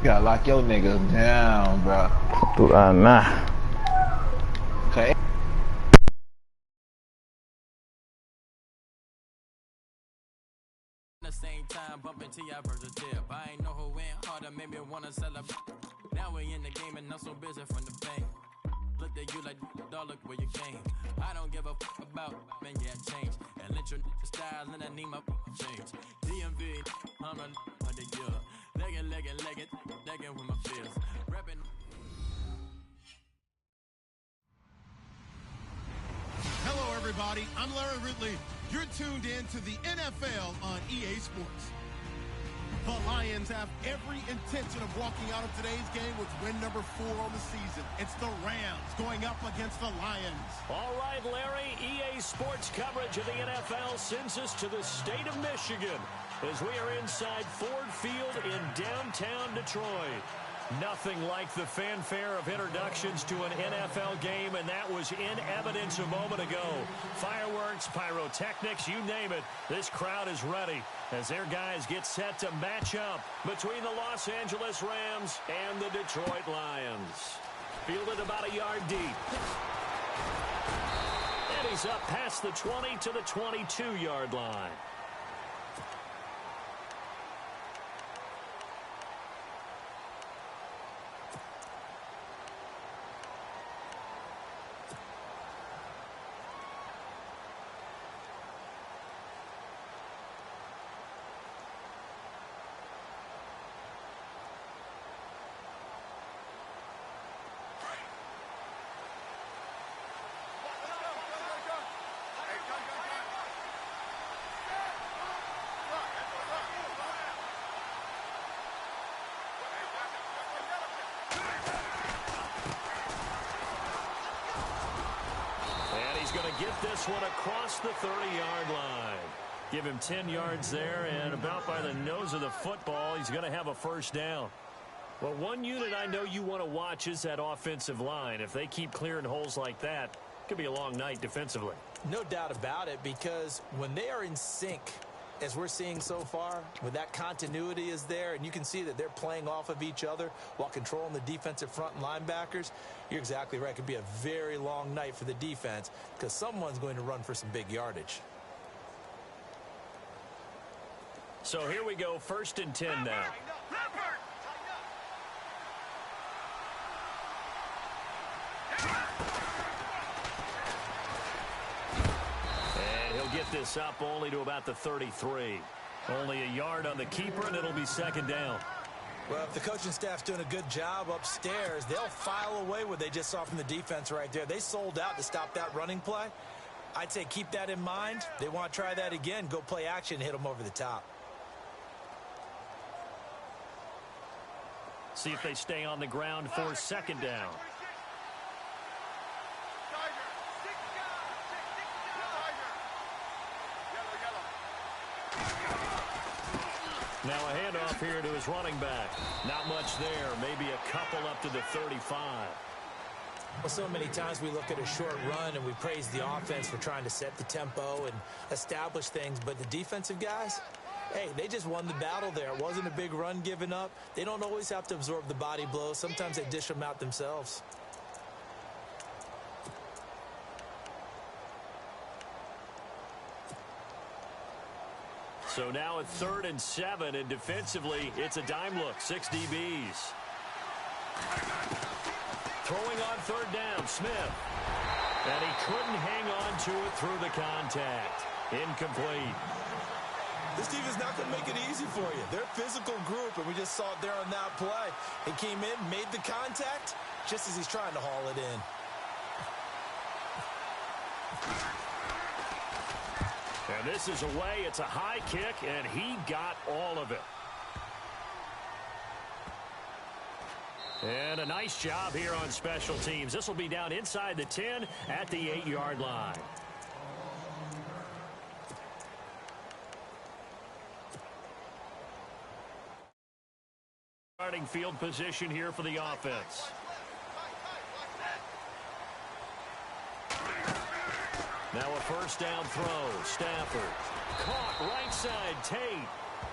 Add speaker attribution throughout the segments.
Speaker 1: You gotta lock your niggas down, bro.
Speaker 2: Nah.
Speaker 1: Okay.
Speaker 3: The same time bumping to your versatile. I ain't know who went harder, made me wanna celebrate. Now we in the game and I'm so busy from the bank. Look at you like, dog, look where you came. I don't give a fuck about, man, yeah, change. And let your style and I need my change. DMV, I'm a the year. Leg it, with my fears. Rapping.
Speaker 4: Hello, everybody. I'm Larry Ridley. You're tuned in to the NFL on EA Sports. The Lions have every intention of walking out of today's game with win number 4 on the season. It's the Rams going up against the Lions.
Speaker 5: All right, Larry, EA Sports coverage of the NFL sends us to the state of Michigan as we are inside Ford Field in downtown Detroit. Nothing like the fanfare of introductions to an NFL game, and that was in evidence a moment ago. Fireworks, pyrotechnics, you name it. This crowd is ready as their guys get set to match up between the Los Angeles Rams and the Detroit Lions. Fielded about a yard deep. And he's up past the 20 to the 22-yard line. Going to get this one across the 30-yard line. Give him 10 yards there, and about by the nose of the football, he's going to have a first down. Well, one unit I know you want to watch is that offensive line. If they keep clearing holes like that, it could be a long night defensively.
Speaker 6: No doubt about it, because when they are in sync, as we're seeing so far, when that continuity is there, and you can see that they're playing off of each other while controlling the defensive front and linebackers, you're exactly right. It could be a very long night for the defense because someone's going to run for some big yardage.
Speaker 5: So here we go, 1st and 10 now. Get this up only to about the 33. Only a yard on the keeper, and it'll be 2nd down.
Speaker 6: Well, if the coaching staff's doing a good job upstairs, they'll file away what they just saw from the defense right there. They sold out to stop that running play. I'd say keep that in mind. They want to try that again. Go play action, hit them over the top.
Speaker 5: See if they stay on the ground for 2nd down. Now a handoff here to his running back. Not much there. Maybe a couple up to the 35.
Speaker 6: Well, so many times we look at a short run and we praise the offense for trying to set the tempo and establish things. But the defensive guys, hey, they just won the battle there. It wasn't a big run given up. They don't always have to absorb the body blows. Sometimes they dish them out themselves.
Speaker 5: So now at 3rd and 7, and defensively, it's a dime look. 6 DBs. Throwing on 3rd down, Smith. And he couldn't hang on to it through the contact. Incomplete.
Speaker 6: This team is not going to make it easy for you. They're a physical group, and we just saw it there on that play. He came in, made the contact, just as he's trying to haul it in.
Speaker 5: And this is away. It's a high kick, and he got all of it. And a nice job here on special teams. This will be down inside the 10 at the 8-yard line. Starting field position here for the offense. Now a 1st down throw. Stafford. Caught right side. Tate.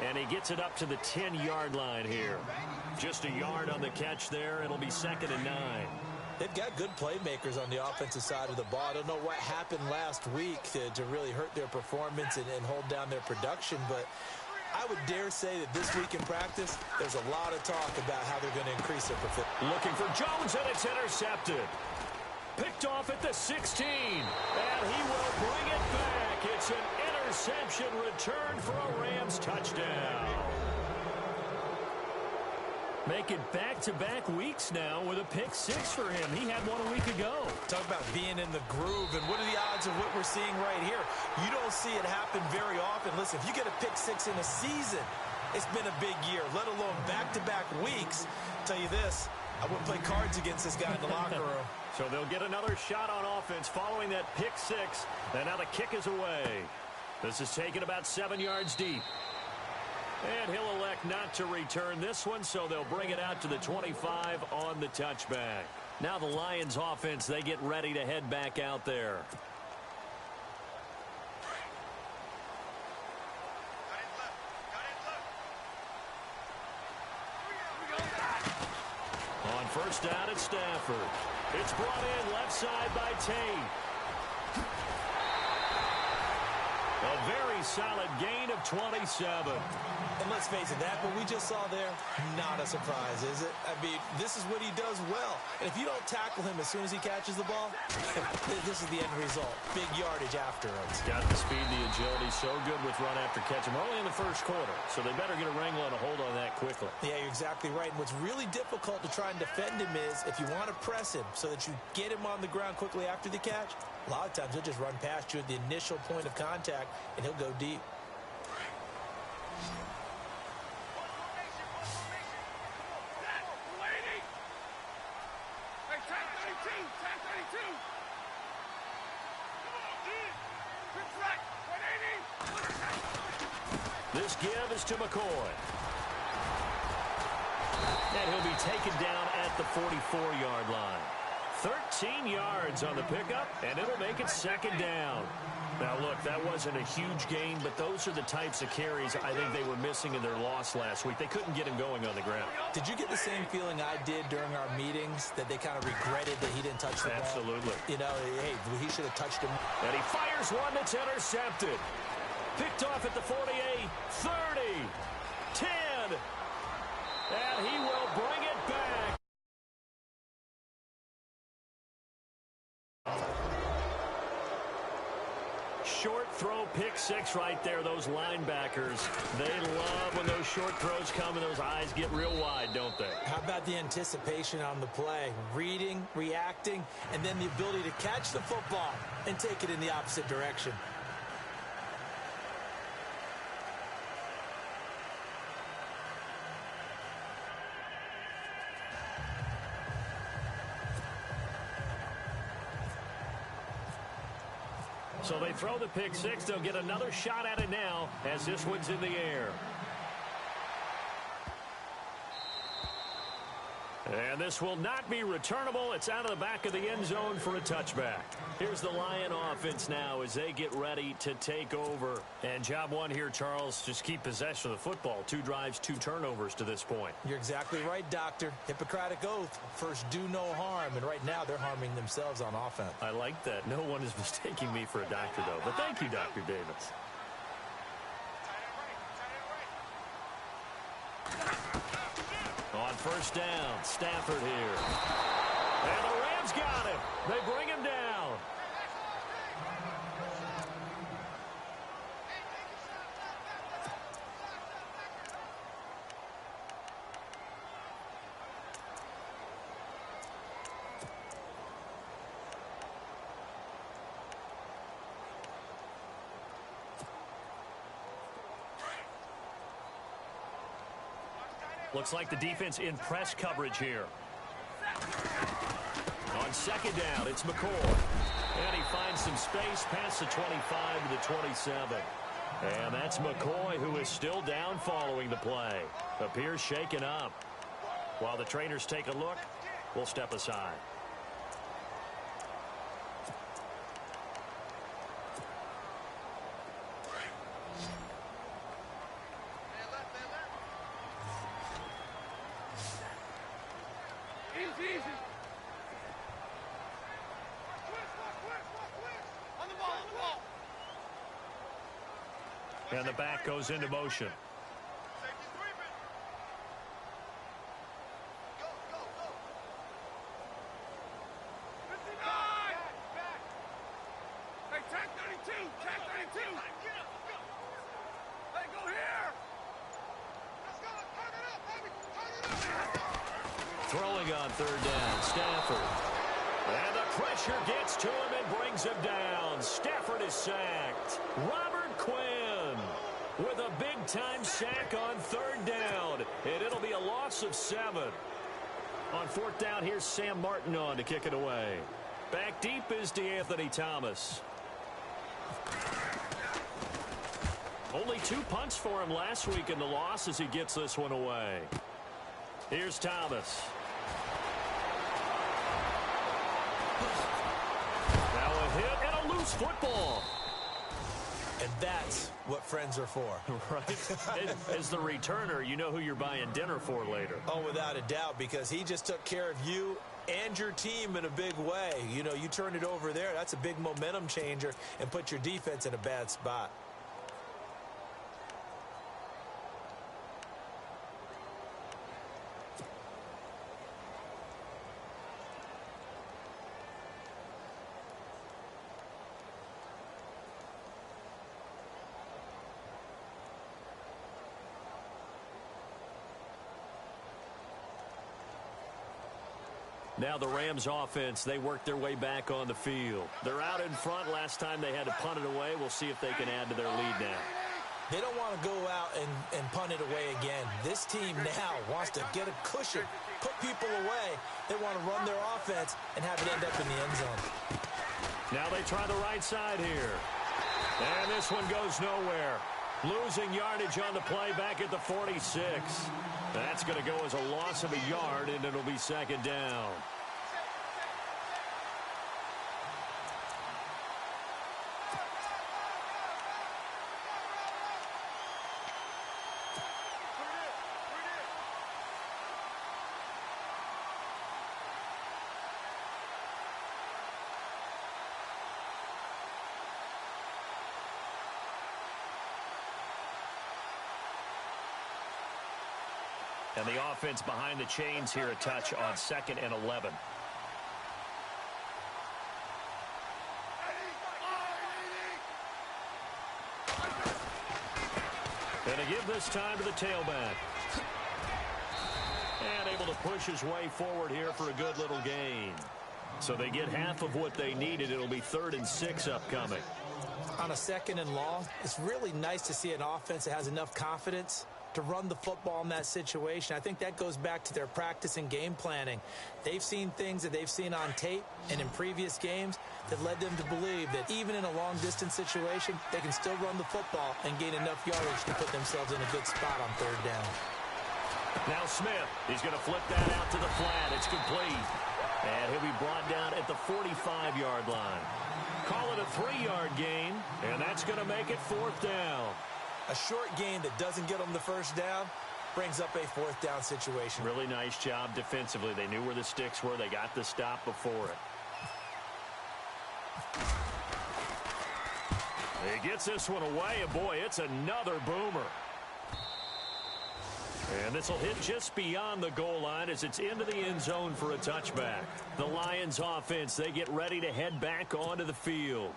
Speaker 5: And he gets it up to the 10-yard line here. Just a yard on the catch there. It'll be 2nd and 9.
Speaker 6: They've got good playmakers on the offensive side of the ball. I don't know what happened last week to really hurt their performance and hold down their production, but I would dare say that this week in practice, there's a lot of talk about how they're going to increase their performance.
Speaker 5: Looking for Jones, and it's intercepted. Picked off at the 16, and he will bring it back. It's an interception return for a Rams touchdown. Making back-to-back weeks now with a pick 6 for him. He had one a week ago.
Speaker 6: Talk about being in the groove, and what are the odds of what we're seeing right here? You don't see it happen very often. Listen, if you get a pick 6 in a season, it's been a big year, let alone back-to-back weeks. I'll tell you this, I wouldn't play cards against this guy in the locker room.
Speaker 5: So they'll get another shot on offense following that pick 6, and now the kick is away. This is taken about 7 yards deep. And he'll elect not to return this one, so they'll bring it out to the 25 on the touchback. Now the Lions offense, they get ready to head back out there. On first down at Stafford. It's brought in left side by Tate. A very solid gain of 27.
Speaker 6: And let's face it, that what we just saw there, not a surprise, is it? I mean, this is what he does well. And if you don't tackle him as soon as he catches the ball, this is the end result. Big yardage afterwards.
Speaker 5: Got the speed, the agility, so good with run after catch. We're only in the first quarter, so they better get a wrangle and a hold on that quickly.
Speaker 6: Yeah, you're exactly right. And what's really difficult to try and defend him is if you want to press him so that you get him on the ground quickly after the catch, a lot of times he'll just run past you at the initial point of contact, and he'll go deep.
Speaker 5: This give is to McCoy. And he'll be taken down at the 44-yard line. 13 yards on the pickup, and it'll make it 2nd down. Now, look, that wasn't a huge gain, but those are the types of carries I think they were missing in their loss last week. They couldn't get him going on the ground.
Speaker 6: Did you get the same feeling I did during our meetings, that they kind of regretted that he didn't touch the ball?
Speaker 5: Absolutely.
Speaker 6: You know, hey, he should have touched him.
Speaker 5: And he fires one that's intercepted. Picked off at the 48, 30, 10. And he will bring it back. Short throw, pick 6 right there. Those linebackers, they love when those short throws come and those eyes get real wide, don't they?
Speaker 6: How about the anticipation on the play? Reading, reacting, and then the ability to catch the football and take it in the opposite direction.
Speaker 5: So they throw the pick 6. They'll get another shot at it now as this one's in the air. And this will not be returnable. It's out of the back of the end zone for a touchback. Here's the Lion offense now as they get ready to take over. And job one here, Charles, just keep possession of the football. 2 drives, 2 turnovers to this point.
Speaker 6: You're exactly right, Doctor. Hippocratic oath. First, do no harm. And right now, they're harming themselves on offense.
Speaker 5: I like that. No one is mistaking me for a doctor, though. But thank you, Dr. Davis. On first down, Stafford here. And the Rams got him. They bring him down. Looks like the defense in press coverage here. On second down, it's McCoy. And he finds some space past the 25 to the 27. And that's McCoy, who is still down following the play. Appears shaken up. While the trainers take a look, we'll step aside. And the back goes into motion. Throwing on third down, Stafford. And the pressure gets to him and brings him down. Stafford is sacked. Robert Quinn with a big-time sack on third down. And it'll be a loss of 7. On fourth down, here's Sam Martin on to kick it away. Back deep is DeAnthony Thomas. Only 2 punts for him last week in the loss as he gets this one away. Here's Thomas. Now a hit and a loose football.
Speaker 6: And that's what friends are for.
Speaker 5: Right? As the returner, you know who you're buying dinner for later.
Speaker 6: Oh, without a doubt, because he just took care of you and your team in a big way. You know, you turned it over there. That's a big momentum changer and put your defense in a bad spot.
Speaker 5: Now the Rams offense, they work their way back on the field. They're out in front. Last time they had to punt it away. We'll see if they can add to their lead now.
Speaker 6: They don't want to go out and punt it away again. This team now wants to get a cushion, put people away. They want to run their offense and have it end up in the end zone.
Speaker 5: Now they try the right side here. And this one goes nowhere. Losing yardage on the play back at the 46. That's going to go as a loss of a yard, and it'll be second down. And the offense behind the chains here a touch on 2nd and 11. Going to give this time to the tailback. And able to push his way forward here for a good little gain. So they get half of what they needed. It'll be 3rd and 6 upcoming.
Speaker 6: On a 2nd and long, it's really nice to see an offense that has enough confidence to run the football in that situation. I think that goes back to their practice and game planning. They've seen things that they've seen on tape and in previous games that led them to believe that even in a long-distance situation, they can still run the football and gain enough yardage to put themselves in a good spot on 3rd down.
Speaker 5: Now Smith, he's going to flip that out to the flat. It's complete. And he'll be brought down at the 45-yard line. Call it a 3-yard gain, and that's going to make it 4th down.
Speaker 6: A short gain that doesn't get them the first down brings up a 4th down situation.
Speaker 5: Really nice job defensively. They knew where the sticks were. They got the stop before it. He gets this one away, and boy, it's another boomer. And this will hit just beyond the goal line as it's into the end zone for a touchback. The Lions offense, they get ready to head back onto the field.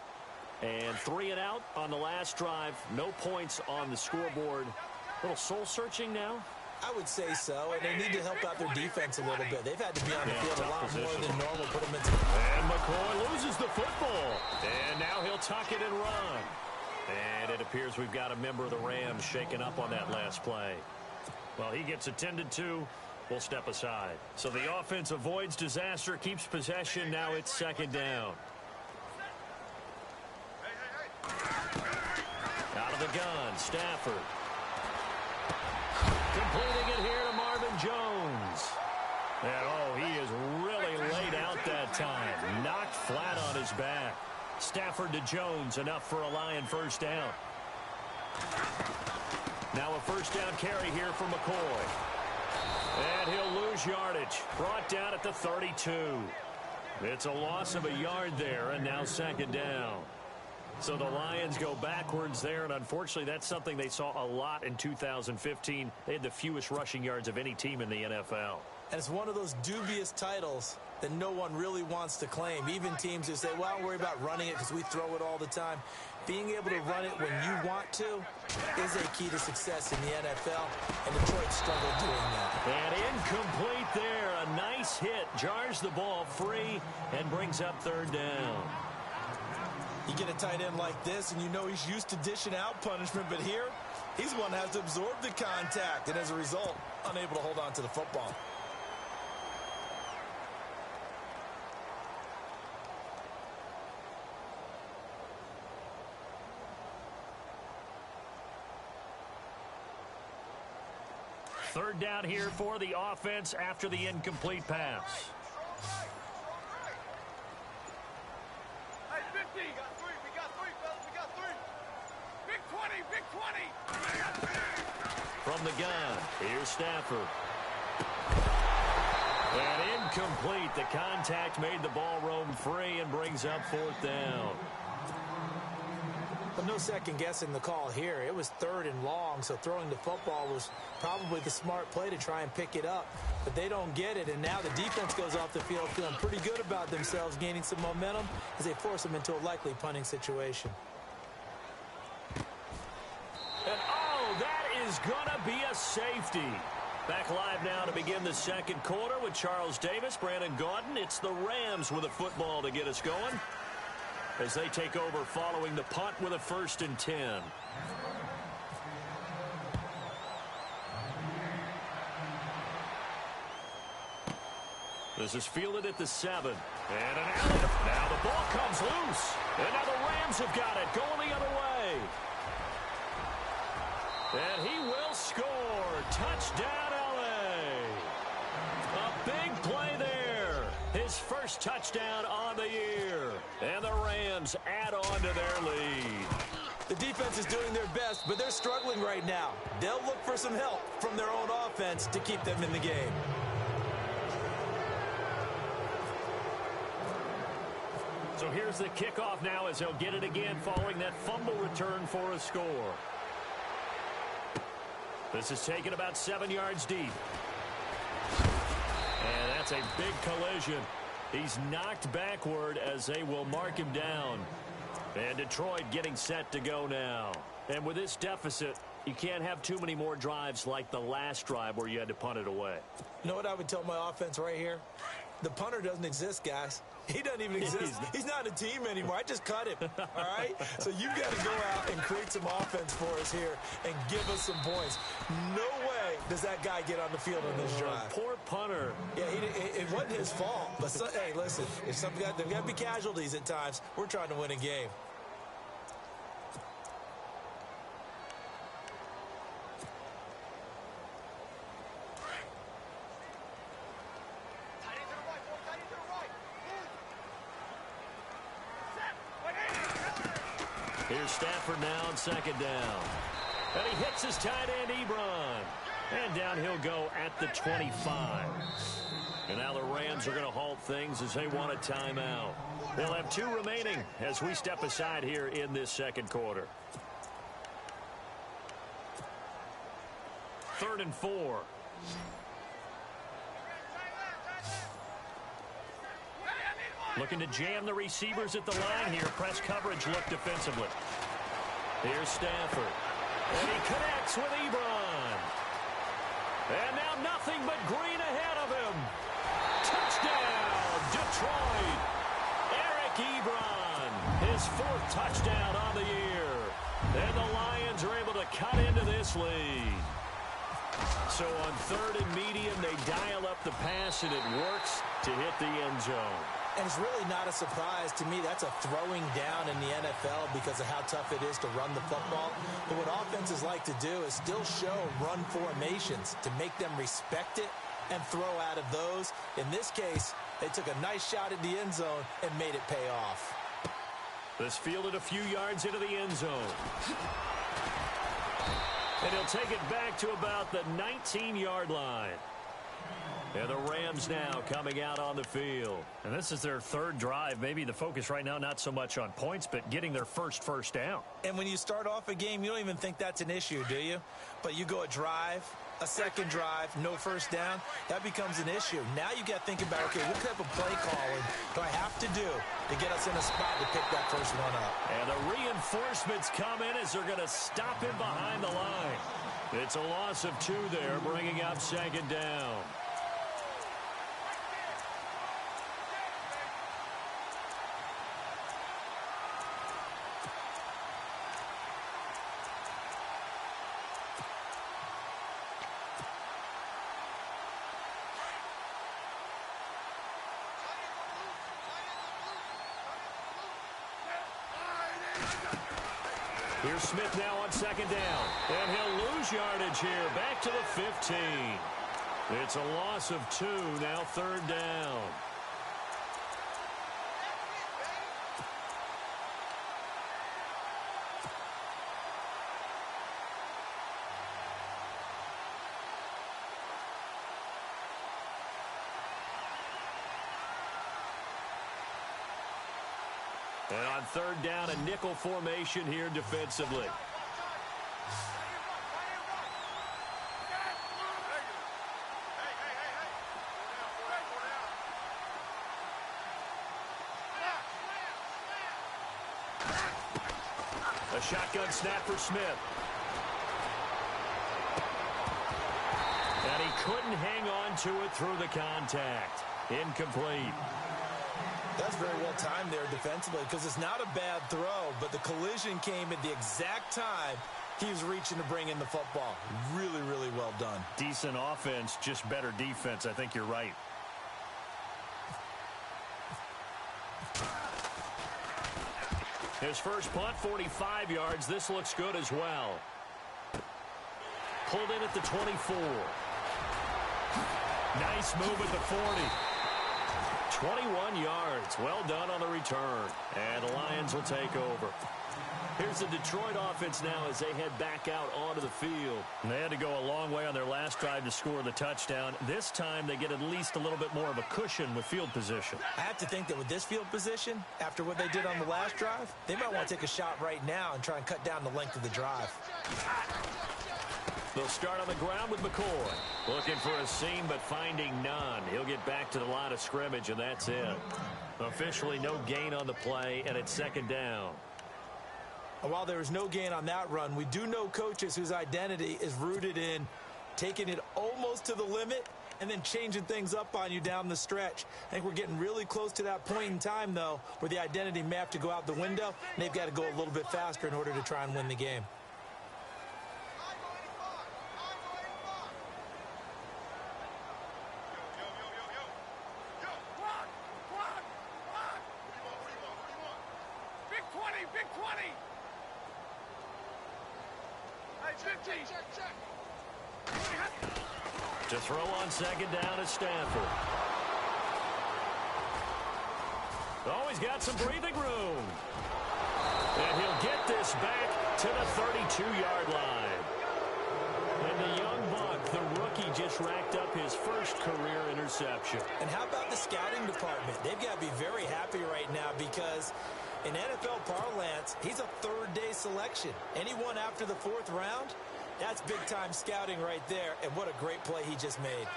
Speaker 5: And 3 and out on the last drive. No points on the scoreboard. A little soul-searching now?
Speaker 6: I would say so, and they need to help out their defense a little bit. They've had to be on the field a lot more than normal. Put them into...
Speaker 5: And McCoy loses the football. And now he'll tuck it and run. And it appears we've got a member of the Rams shaken up on that last play. Well, he gets attended to. We'll step aside. So the offense avoids disaster, keeps possession. Now it's 2nd down. Out of the gun, Stafford. Completing it here to Marvin Jones. And, oh, he is really laid out that time. Knocked flat on his back. Stafford to Jones, enough for a Lion 1st down. Now a 1st down carry here for McCoy. And he'll lose yardage. Brought down at the 32. It's a loss of a yard there, and now second down. So the Lions go backwards there, and unfortunately that's something they saw a lot in 2015. They had the fewest rushing yards of any team in the NFL.
Speaker 6: And it's one of those dubious titles that no one really wants to claim. Even teams who say, well, I'll worry about running it because we throw it all the time. Being able to run it when you want to is a key to success in the NFL, and Detroit struggled doing that.
Speaker 5: And incomplete there. A nice hit. Jars the ball free and brings up third down.
Speaker 6: You get a tight end like this, and you know he's used to dishing out punishment, but here, he's the one that has to absorb the contact, and as a result, unable to hold on to the football.
Speaker 5: Third down here for the offense after the incomplete pass.
Speaker 2: Hey, 50. We got three, fellas. We got three. Big 20, big 20.
Speaker 5: From the gun, here's Stafford. And incomplete. The contact made the ball roam free and brings up fourth down.
Speaker 6: But no second guessing the call here. It was third and long, so throwing the football was probably the smart play to try and pick it up. But they don't get it, and now the defense goes off the field feeling pretty good about themselves, gaining some momentum as they force them into a likely punting situation.
Speaker 5: And oh, that is going to be a safety. Back live now to begin the second quarter with Charles Davis, Brandon Gaudin. It's the Rams with a football to get us going as they take over following the punt with a 1st and 10. This is fielded at the 7. And an alley. Now the ball comes loose. And now the Rams have got it going the other way. And he will score. Touchdown, LA. A big play there. His first touchdown on the year. And the Rams add on to their lead.
Speaker 6: The defense is doing their best, but they're struggling right now. They'll look for some help from their own offense to keep them in the game.
Speaker 5: So here's the kickoff now as they'll get it again following that fumble return for a score. This is taken about 7 yards deep. And that's a big collision. He's knocked backward as they will mark him down. And Detroit getting set to go now. And with this deficit, you can't have too many more drives like the last drive where you had to punt it away.
Speaker 6: You know what I would tell my offense right here? The punter doesn't exist, guys. He doesn't even exist. He's not a team anymore. I just cut him, all right? So you've got to go out and create some offense for us here and give us some points. No way does that guy get on the field on this drive.
Speaker 5: Poor punter.
Speaker 6: Yeah, it wasn't his fault. But, hey, listen, if there's got to be casualties at times. We're trying to win a game.
Speaker 5: Here's Stafford now on second down. And he hits his tight end, Ebron. And down he'll go at the 25. And now the Rams are going to halt things as they want a timeout. They'll have 2 remaining as we step aside here in this second quarter. 3rd and 4. Looking to jam the receivers at the line here. Press coverage look defensively. Here's Stafford. And he connects with Ebron. And now nothing but green ahead of him. Touchdown, Detroit. Eric Ebron, his 4th touchdown on the year. And the Lions are able to cut into this lead. So on 3rd and medium, they dial up the pass, and it works to hit the end zone.
Speaker 6: And it's really not a surprise to me. That's a throwing down in the NFL because of how tough it is to run the football. But what offenses like to do is still show run formations to make them respect it and throw out of those. In this case, they took a nice shot at the end zone and made it pay off.
Speaker 5: This fielded a few yards into the end zone. And he'll take it back to about the 19-yard line. And the Rams now coming out on the field.
Speaker 7: And this is their third drive. Maybe the focus right now not so much on points, but getting their first down.
Speaker 6: And when you start off a game, you don't even think that's an issue, do you? But you go a drive, a second drive, no first down, that becomes an issue. Now you got to think about, okay, what type of play calling do I have to do to get us in a spot to pick that first one up?
Speaker 5: And the reinforcements come in as they're going to stop him behind the line. It's a loss of 2 there, bringing up second down. Here's Smith now on second down. And he'll lose yardage here. Back to the 15. It's a loss of 2, now third down. And on third down, a nickel formation here defensively. A shotgun snap for Smith. And he couldn't hang on to it through the contact. Incomplete.
Speaker 6: That's very well timed there defensively because it's not a bad throw, but the collision came at the exact time he was reaching to bring in the football. Really, really well done.
Speaker 7: Decent offense, just better defense. I think you're right.
Speaker 5: His first punt, 45 yards. This looks good as well. Pulled in at the 24. Nice move at the 40. 21 yards. Well done on the return. And the Lions will take over. Here's the Detroit offense now as they head back out onto the field.
Speaker 7: And they had to go a long way on their last drive to score the touchdown. This time they get at least a little bit more of a cushion with field position.
Speaker 6: I have to think that with this field position, after what they did on the last drive, they might want to take a shot right now and try and cut down the length of the drive.
Speaker 5: They'll start on the ground with McCoy. Looking for a seam, but finding none. He'll get back to the line of scrimmage, and that's it. Officially no gain on the play, and it's second down.
Speaker 6: And while there was no gain on that run, we do know coaches whose identity is rooted in taking it almost to the limit and then changing things up on you down the stretch. I think we're getting really close to that point in time, though, where the identity may have to go out the window, and they've got to go a little bit faster in order to try and win the game.
Speaker 5: To throw on second down is Stafford. Oh, he's got some breathing room. And he'll get this back to the 32-yard line. And the young buck, the rookie, just racked up his first career interception.
Speaker 6: And how about the scouting department? They've got to be very happy right now because in NFL parlance, he's a third-day selection. Anyone after the 4th round, that's big-time scouting right there, and what a great play he just made.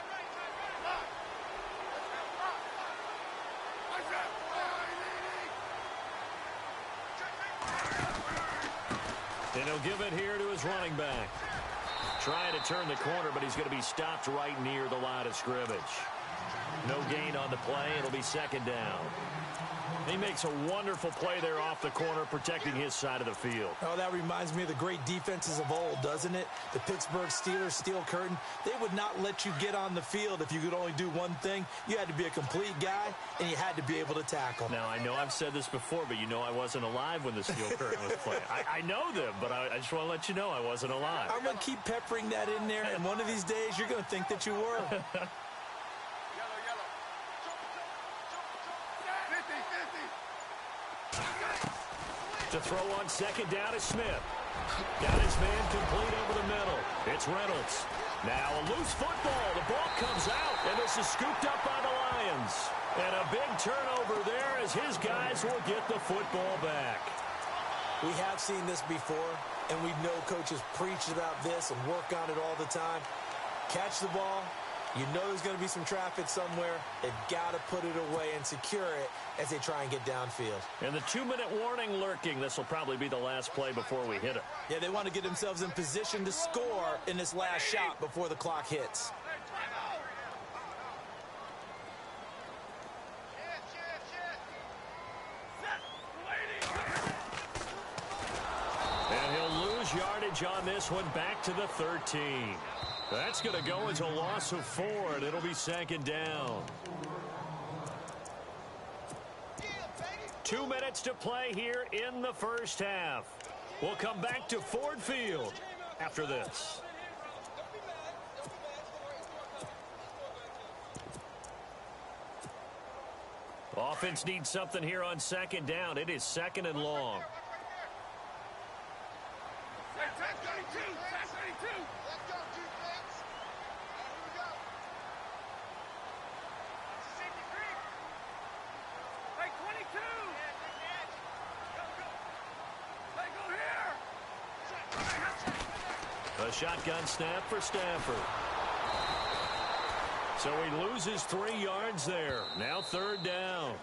Speaker 5: And he'll give it here to his running back. Trying to turn the corner, but he's going to be stopped right near the line of scrimmage. No gain on the play. It'll be second down. He makes a wonderful play there off the corner, protecting his side of the field.
Speaker 6: Oh, that reminds me of the great defenses of old, doesn't it? The Pittsburgh Steelers, Steel Curtain. They would not let you get on the field if you could only do one thing. You had to be a complete guy, and you had to be able to tackle.
Speaker 7: Now, I know I've said this before, but you know I wasn't alive when the Steel Curtain was playing. I know them, but I just want to let you know I wasn't alive.
Speaker 6: I'm going to keep peppering that in there, and one of these days you're going to think that you were.
Speaker 5: To throw on second down is Smith. Got his man complete over the middle. It's Reynolds. Now a loose football. The ball comes out, and this is scooped up by the Lions. And a big turnover there as his guys will get the football back.
Speaker 6: We have seen this before, and we know coaches preach about this and work on it all the time. Catch the ball. You know there's going to be some traffic somewhere. They've got to put it away and secure it as they try and get downfield.
Speaker 5: And the 2-minute warning lurking. This will probably be the last play before we hit it.
Speaker 6: Yeah, they want to get themselves in position to score in this last shot before the clock hits.
Speaker 5: And he'll lose yardage on this one, back to the 13. That's going to go as a loss of 4, and it'll be second down. 2 minutes to play here in the first half. We'll come back to Ford Field after this. Offense needs something here on second down. It is second and long. A shotgun snap for Stafford. So he loses 3 yards there. Now third down.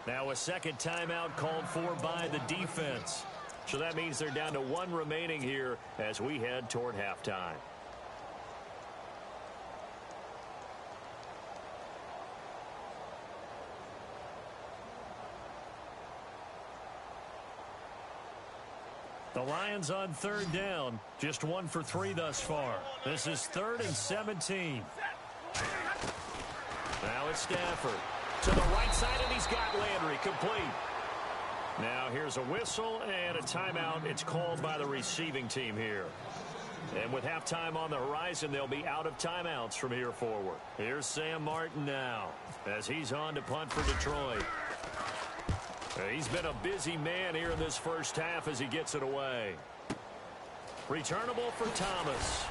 Speaker 5: Now a second timeout called for by the defense. So that means they're down to 1 remaining here as we head toward halftime. The Lions on third down, just 1 for 3 thus far. This is 3rd and 17. Now it's Stafford to the right side, and he's got Landry complete. Now here's a whistle and a timeout. It's called by the receiving team here. And with halftime on the horizon, they'll be out of timeouts from here forward. Here's Sam Martin now as he's on to punt for Detroit. He's been a busy man here in this first half as he gets it away. Returnable for Thomas.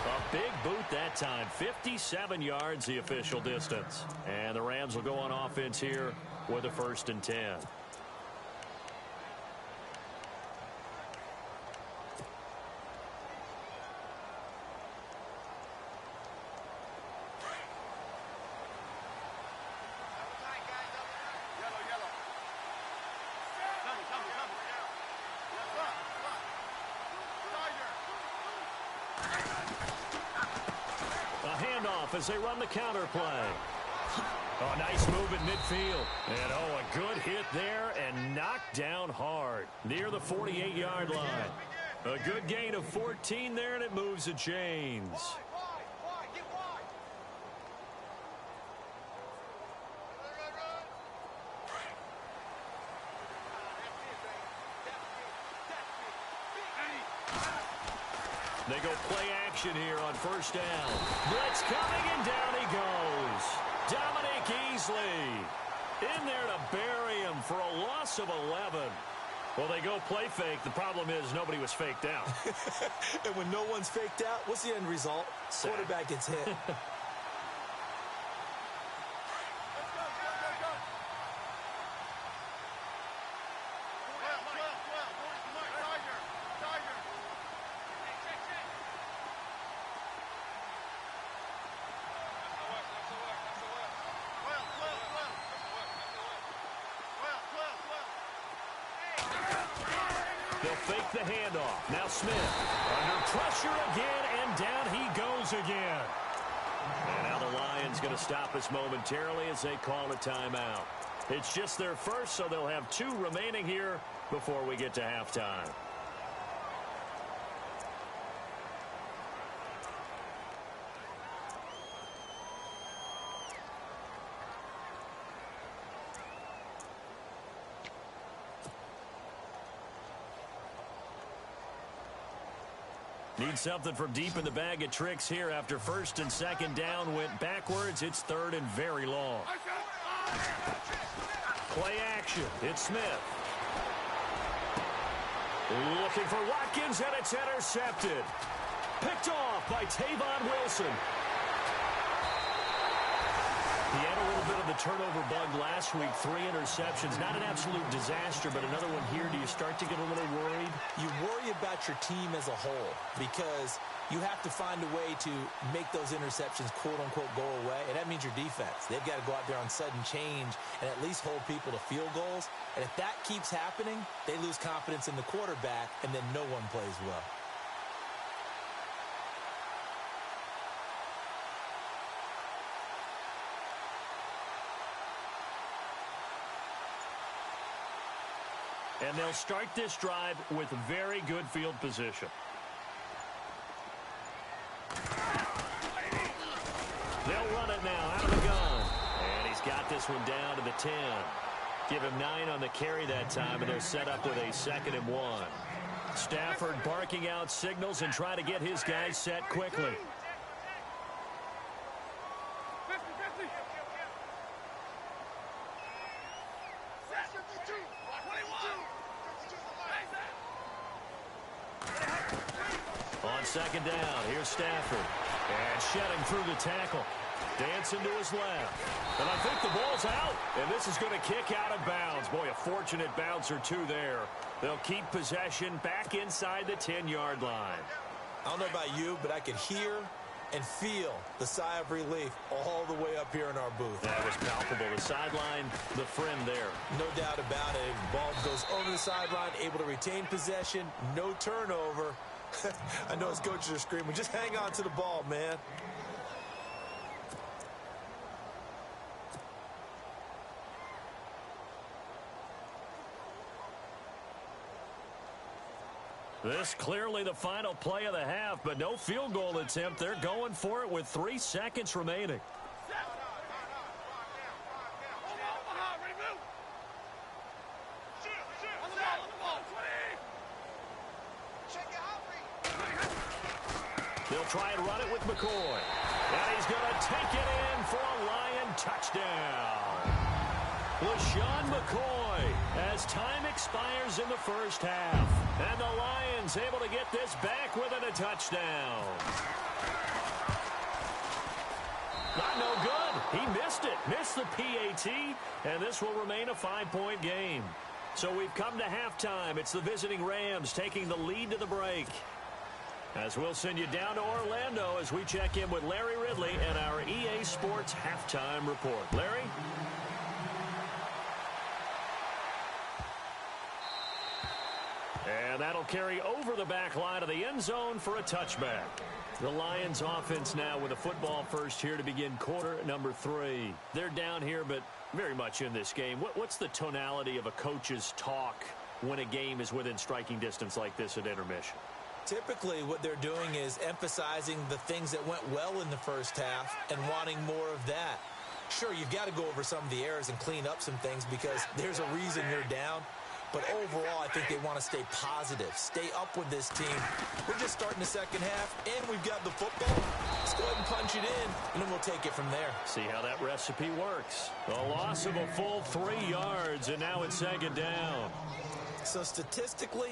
Speaker 5: A big boot that time. 57 yards the official distance. And the Rams will go on offense here with a 1st and 10. As they run the counter play. Oh, nice move in midfield. And, oh, a good hit there and knocked down hard near the 48-yard line. A good gain of 14 there, and it moves the chains. They go play action here on first down. Blitz coming, and down he goes. Dominic Easley in there to bury him for a loss of 11. Well, they go play fake. The problem is nobody was faked out.
Speaker 6: And when no one's faked out, what's the end result? Quarterback gets hit.
Speaker 5: They'll fake the handoff. Now Smith under pressure again, and down he goes again. And now the Lions going to stop us momentarily as they call a timeout. It's just their first, so they'll have 2 remaining here before we get to halftime. Need something from deep in the bag of tricks here after 1st and 2nd down went backwards. It's 3rd and very long. Play action. It's Smith. Looking for Watkins, and it's intercepted. Picked off by Tavon Wilson. He had a little bit of the turnover bug last week. 3 interceptions. Not an absolute disaster, but another one here. Do you start to get a little worried?
Speaker 6: You worry about your team as a whole because you have to find a way to make those interceptions, quote-unquote, go away, and that means your defense. They've got to go out there on sudden change and at least hold people to field goals. And if that keeps happening, they lose confidence in the quarterback, and then no one plays well.
Speaker 5: And they'll start this drive with very good field position. They'll run it now out of the gun. And he's got this one down to the 10. Give him 9 on the carry that time, and they're set up with a 2nd and 1. Stafford barking out signals and trying to get his guys set quickly. On 2nd down, here's Stafford. And shedding through the tackle. Dancing to his left. And I think the ball's out. And this is going to kick out of bounds. Boy, a fortunate bounce or two there. They'll keep possession back inside the 10-yard line.
Speaker 6: I don't know about you, but I could hear and feel the sigh of relief all the way up here in our booth.
Speaker 5: That was palpable. The sideline, the friend there.
Speaker 6: No doubt about it. The ball goes over the sideline, able to retain possession, no turnover. I know his coaches are screaming, just hang on to the ball, man.
Speaker 5: This clearly the final play of the half, but no field goal attempt. They're going for it with 3 seconds remaining. They'll try and run it with McCoy. And he's going to take it in for a Lion touchdown. LeSean McCoy as time expires in the first half. And the Lions able to get this back within a touchdown. Not no good. He missed it. Missed the PAT. And this will remain a 5-point game. So we've come to halftime. It's the visiting Rams taking the lead to the break. As we'll send you down to Orlando as we check in with Larry Ridley and our EA Sports Halftime Report. Larry? And that'll carry over the back line of the end zone for a touchback. The Lions offense now with a football first here to begin quarter number 3. They're down here, but very much in this game. What's the tonality of a coach's talk when a game is within striking distance like this at intermission?
Speaker 6: Typically, what they're doing is emphasizing the things that went well in the first half and wanting more of that. Sure, you've got to go over some of the errors and clean up some things because there's a reason you're down. But overall, I think they want to stay positive, stay up with this team. We're just starting the second half, and we've got the football. Let's go ahead and punch it in, and then we'll take it from there.
Speaker 5: See how that recipe works. A loss of a full 3 yards, and now it's 2nd down.
Speaker 6: So statistically,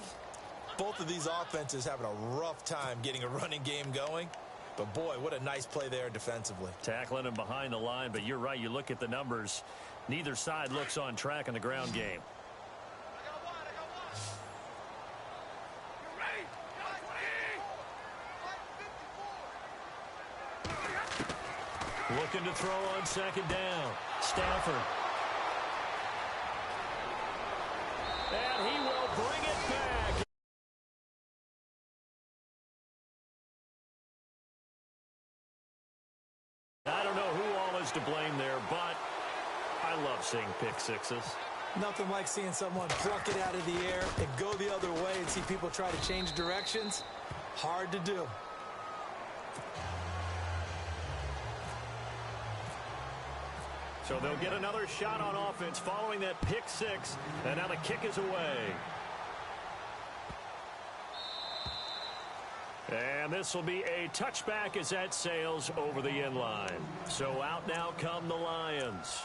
Speaker 6: both of these offenses having a rough time getting a running game going. But, boy, what a nice play there defensively.
Speaker 5: Tackling him behind the line, but you're right. You look at the numbers. Neither side looks on track in the ground game. Looking to throw on 2nd down. Stafford. And he will bring it back. I don't know who all is to blame there, but I love seeing pick sixes.
Speaker 6: Nothing like seeing someone pluck it out of the air and go the other way and see people try to change directions. Hard to do.
Speaker 5: So they'll get another shot on offense following that pick 6. And now the kick is away. And this will be a touchback as that sails over the end line. So out now come the Lions.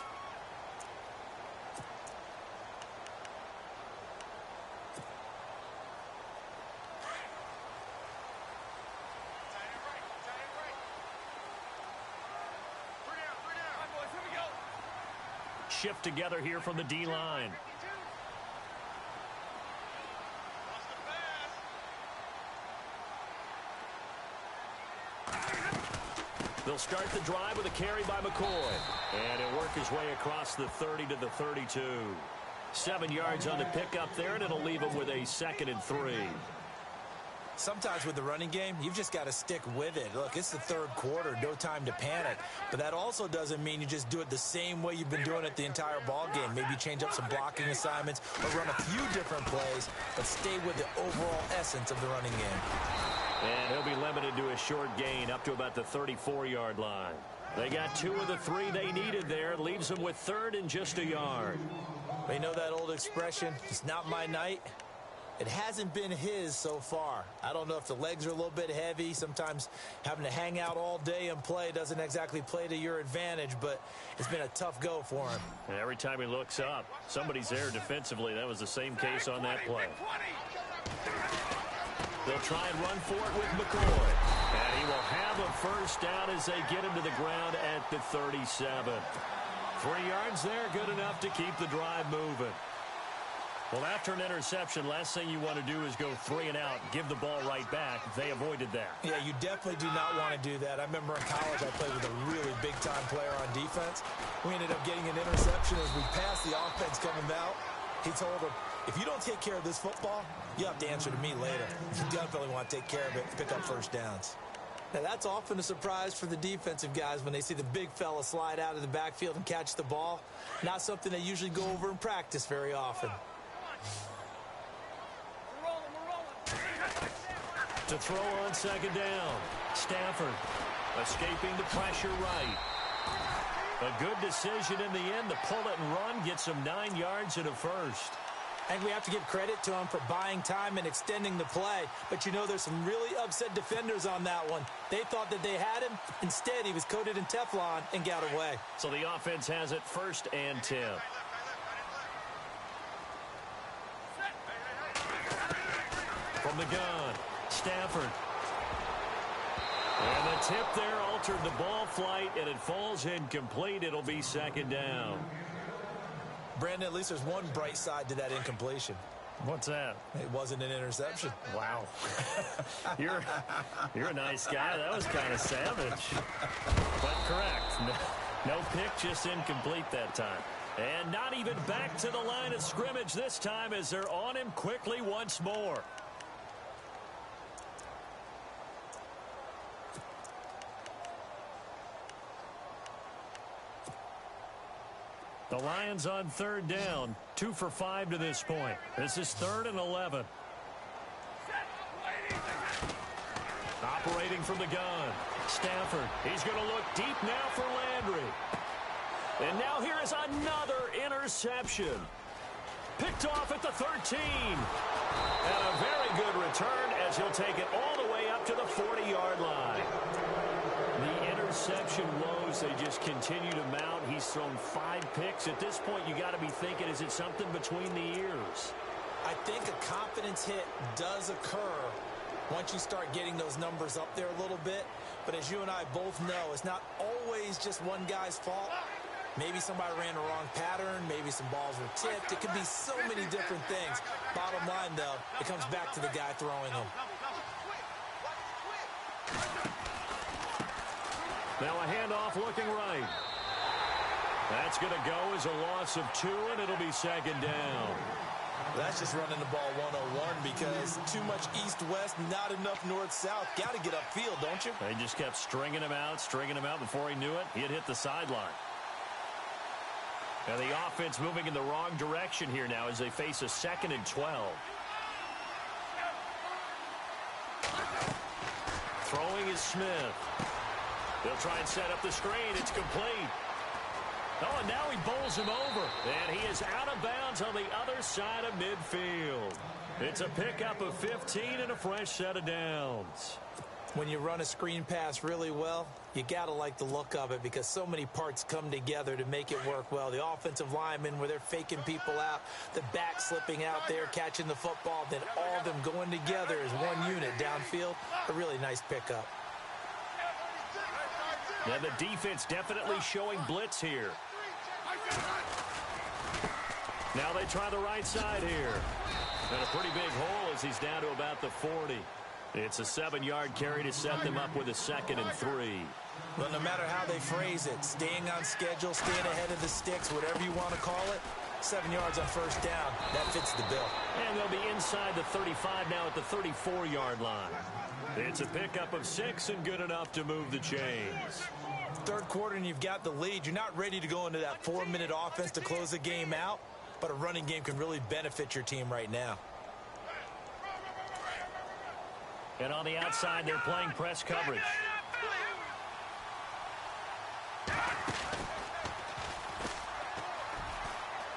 Speaker 7: shift together here from the D-line. They'll start the drive with a carry by McCoy. And he'll work his way across the 30 to the 32. 7 yards on the pickup there, and it'll leave him with a 2nd and 3.
Speaker 6: Sometimes with the running game, you've just got to stick with it. Look, it's the third quarter, no time to panic. But that also doesn't mean you just do it the same way you've been doing it the entire ball game. Maybe change up some blocking assignments or run a few different plays, but stay with the overall essence of the running game.
Speaker 7: And he'll be limited to a short gain up to about the 34-yard line. They got 2 of the 3 they needed there. Leaves them with 3rd and just a yard.
Speaker 6: They know that old expression, it's not my night. It hasn't been his so far. I don't know if the legs are a little bit heavy. Sometimes having to hang out all day and play doesn't exactly play to your advantage, but it's been a tough go for him.
Speaker 7: And every time he looks up, somebody's there defensively. That was the same case on that play. They'll try and run for it with McCoy. And he will have a first down as they get him to the ground at the 37. 3 yards there, good enough to keep the drive moving. Well, after an interception, last thing you want to do is go 3 and out, give the ball right back. They avoided that.
Speaker 6: Yeah, you definitely do not want to do that. I remember in college I played with a really big-time player on defense. We ended up getting an interception as we passed the offense coming out. He told him, if you don't take care of this football, you have to answer to me later. You definitely want to take care of it, pick up first downs. Now, that's often a surprise for the defensive guys when they see the big fella slide out of the backfield and catch the ball. Not something they usually go over in practice very often.
Speaker 7: To throw on 2nd down, Stafford escaping the pressure right. A good decision in the end to pull it and run, get some 9 yards and a first.
Speaker 6: I think we have to give credit to him for buying time and extending the play. But, you know, there's some really upset defenders on that one. They thought that they had him. Instead, he was coated in Teflon and got away.
Speaker 7: So the offense has it 1st and 10. From the gun, Stafford. And the tip there altered the ball flight, and it falls incomplete. It'll be 2nd down.
Speaker 6: Brandon, at least there's one bright side to that incompletion.
Speaker 7: What's that?
Speaker 6: It wasn't an interception.
Speaker 7: Wow. You're a nice guy. That was kind of savage. But correct. No pick, just incomplete that time. And not even back to the line of scrimmage this time as they're on him quickly once more. The Lions on 3rd down, 2 for 5 to this point. This is 3rd and 11. Operating from the gun, Stafford. He's going to look deep now for Landry. And now here is another interception. Picked off at the 13. And a very good return as he'll take it all the way up to the 40-yard line. The interception woes, they just continue to mount. He's thrown 5 picks. At this point, you got to be thinking, is it something between the ears?
Speaker 6: I think a confidence hit does occur once you start getting those numbers up there a little bit. But as you and I both know, it's not always just one guy's fault. Maybe somebody ran the wrong pattern. Maybe some balls were tipped. It could be so many different things. Bottom line, though, it comes back to the guy throwing them.
Speaker 7: Now a handoff looking right. That's going to go as a loss of 2, and it'll be 2nd down.
Speaker 6: That's just running the ball 101 because too much east-west, not enough north-south. Got to get upfield, don't you?
Speaker 7: They just kept stringing him out. Before he knew it, he had hit the sideline. And the offense moving in the wrong direction here now as they face a 2nd and 12. Throwing is Smith. They'll try and set up the screen. It's complete. Oh, and now he bowls him over. And he is out of bounds on the other side of midfield. It's a pickup of 15 and a fresh set of downs.
Speaker 6: When you run a screen pass really well, you got to like the look of it because so many parts come together to make it work well. The offensive linemen where they're faking people out, the back slipping out there, catching the football, then all of them going together as one unit downfield. A really nice pickup.
Speaker 7: Now the defense definitely showing blitz here.
Speaker 5: Now they try the right side here. And a pretty big hole as he's down to about the 40. It's a 7-yard carry to set them up with a 2nd and 3.
Speaker 6: Well, no matter how they phrase it, staying on schedule, staying ahead of the sticks, whatever you want to call it, 7 yards on first down, that fits the bill.
Speaker 5: And they'll be inside the 35 now at the 34-yard line. It's a pickup of 6 and good enough to move the chains.
Speaker 6: Third quarter and you've got the lead. You're not ready to go into that 4-minute offense to close the game out, but a running game can really benefit your team right now.
Speaker 5: And on the outside, they're playing press coverage.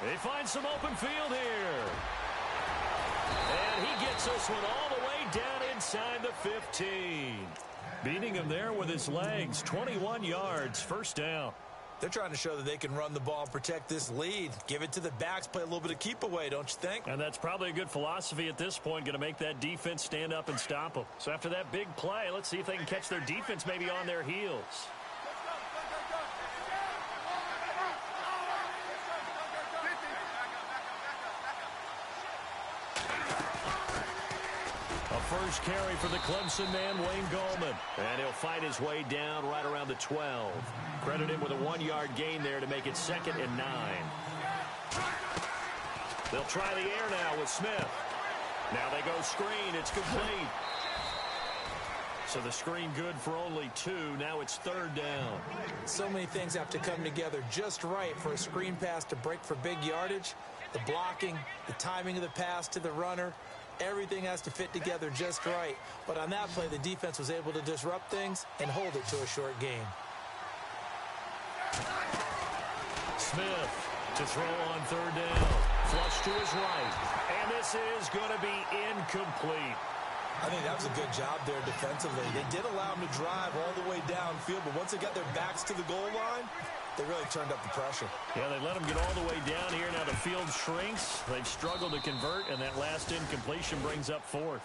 Speaker 5: They find some open field here. And he gets this one all the way down inside the 15. Beating him there with his legs. 21 yards, first down.
Speaker 6: They're trying to show that they can run the ball and protect this lead. Give it to the backs, play a little bit of keep away, don't you think?
Speaker 5: And that's probably a good philosophy at this point, going to make that defense stand up and stop them. So after that big play, let's see if they can catch their defense maybe on their heels. First carry for the Clemson man, Wayne Gallman. And he'll fight his way down right around the 12. Credit him with a 1-yard gain there to make it 2nd and 9. They'll try the air now with Smith. Now they go screen. It's complete. So the screen good for only 2. Now it's 3rd down.
Speaker 6: So many things have to come together just right for a screen pass to break for big yardage. The blocking, the timing of the pass to the runner. Everything has to fit together just right. But on that play, the defense was able to disrupt things and hold it to a short gain.
Speaker 5: Smith to throw on 3rd down. Flush to his right. And this is going to be incomplete.
Speaker 6: I think that was a good job there defensively. They did allow them to drive all the way downfield, but once they got their backs to the goal line, they really turned up the pressure.
Speaker 5: Yeah, they let them get all the way down here. Now the field shrinks. They've struggled to convert, and that last incompletion brings up 4th.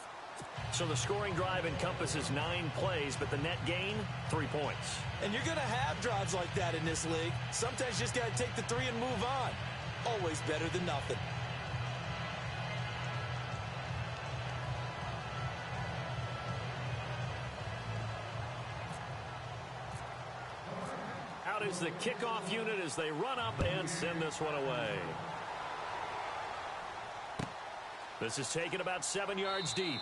Speaker 5: So the scoring drive encompasses 9 plays, but the net gain, 3 points.
Speaker 6: And you're going to have drives like that in this league. Sometimes you just got to take the 3 and move on. Always better than nothing.
Speaker 5: Out is the kickoff unit as they run up and send this one away. This is taken about 7 yards deep.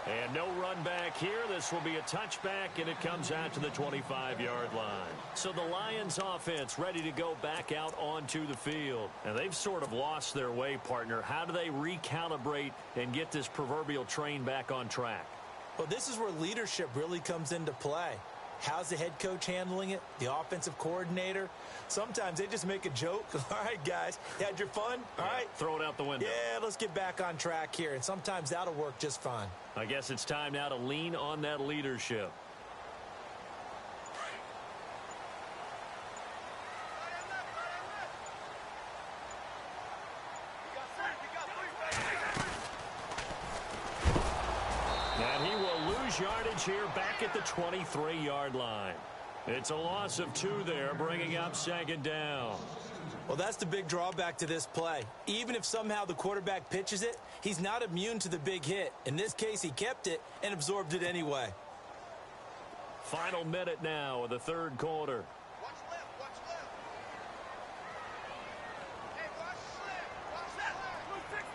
Speaker 5: And no run back here. This will be a touchback, and it comes out to the 25-yard line. So the Lions offense ready to go back out onto the field. And they've sort of lost their way, partner. How do they recalibrate and get this proverbial train back on track?
Speaker 6: Well, this is where leadership really comes into play. How's the head coach handling it? The offensive coordinator? Sometimes they just make a joke. All right, guys, you had your fun? All right.
Speaker 5: Throw it out the window.
Speaker 6: Yeah, let's get back on track here. And sometimes that'll work just fine.
Speaker 5: I guess it's time now to lean on that leadership. And he will lose yardage here back at the 23-yard line. It's a loss of 2 there, bringing up 2nd down.
Speaker 6: Well, that's the big drawback to this play. Even if somehow the quarterback pitches it, he's not immune to the big hit. In this case, he kept it and absorbed it anyway.
Speaker 5: Final minute now of the 3rd quarter.
Speaker 2: Watch left, watch left. Hey, watch left, watch left. Blue 60.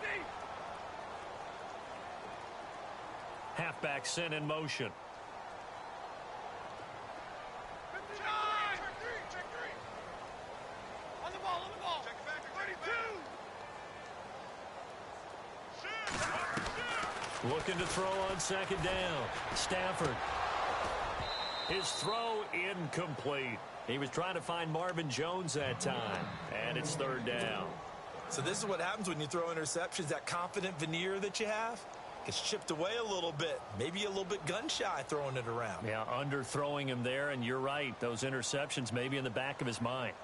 Speaker 5: Halfback sent in motion.
Speaker 2: Check three. On the ball. Check it back to 32.
Speaker 5: Looking to throw on 2nd down. Stafford. His throw incomplete. He was trying to find Marvin Jones that time. And it's 3rd down.
Speaker 6: So this is what happens when you throw interceptions. That confident veneer that you have gets chipped away a little bit. Maybe a little bit gun-shy throwing it around.
Speaker 5: Yeah, underthrowing him there, and you're right. Those interceptions may be in the back of his mind.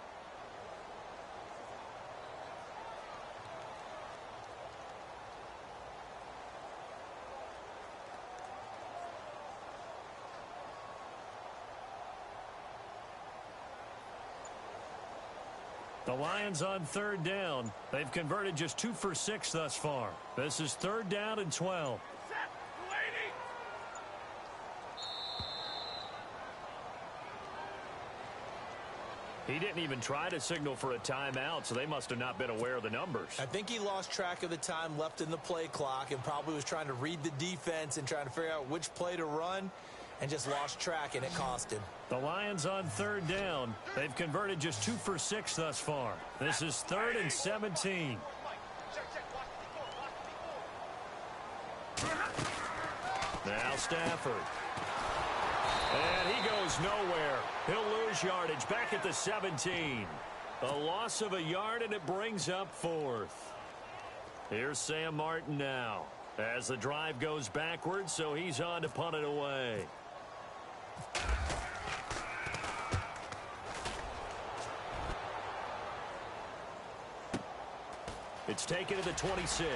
Speaker 5: The Lions on third down. They've converted just 2 for 6 thus far. This is third down and 12. He didn't even try to signal for a timeout, so they must have not been aware of the numbers.
Speaker 6: I think he lost track of the time left in the play clock and probably was trying to read the defense and trying to figure out which play to run and just lost track, and it cost him.
Speaker 5: The Lions on third down. They've converted just 2 for 6 thus far. This is third and 17. Now Stafford. And he goes nowhere. He'll lose yardage back at the 17. A loss of a yard, and it brings up fourth. Here's Sam Martin now as the drive goes backwards, so he's on to punt it away. It's taken to the 26.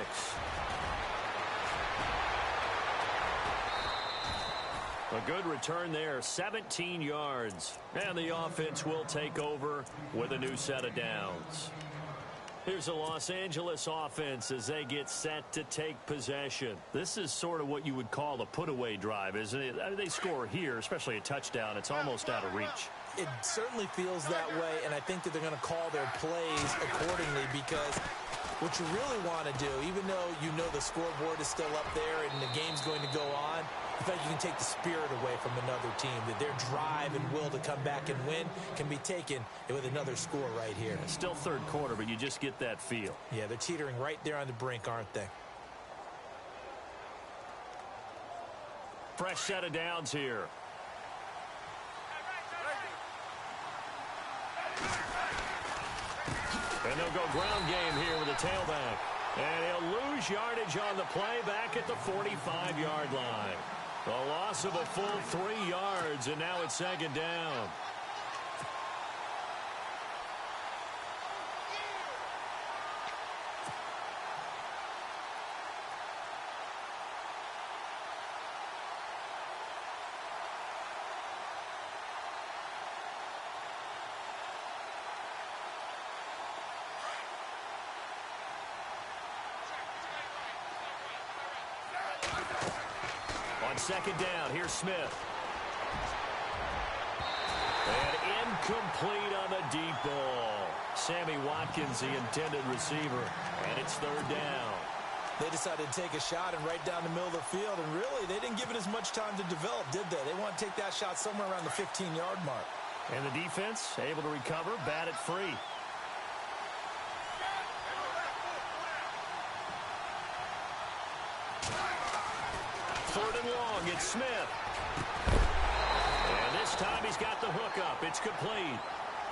Speaker 5: A good return there, 17 yards. And the offense will take over with a new set of downs. Here's the Los Angeles offense as they get set to take possession. This is sort of what you would call a put-away drive, isn't it? I mean, they score here, especially a touchdown. It's almost out of reach.
Speaker 6: It certainly feels that way, and I think that they're going to call their plays accordingly, because what you really want to do, even though you know the scoreboard is still up there and the game's going to go on, I feel like you can take the spirit away from another team, that their drive and will to come back and win can be taken with another score right here.
Speaker 5: It's still third quarter, but you just get that feel.
Speaker 6: Yeah, they're teetering right there on the brink, aren't they?
Speaker 5: Fresh set of downs here. And they'll go ground game here with a tailback. And he'll lose yardage on the play back at the 45-yard line. A loss of a full 3 yards, and now it's second down. On second down, here's Smith. And incomplete on the deep ball. Sammy Watkins, the intended receiver, and it's third down.
Speaker 6: They decided to take a shot and right down the middle of the field, and really, they didn't give it as much time to develop, did they? They want to take that shot somewhere around the 15-yard mark.
Speaker 5: And the defense able to recover, bat it free. Third and long, it's Smith. And this time he's got the hookup. It's complete.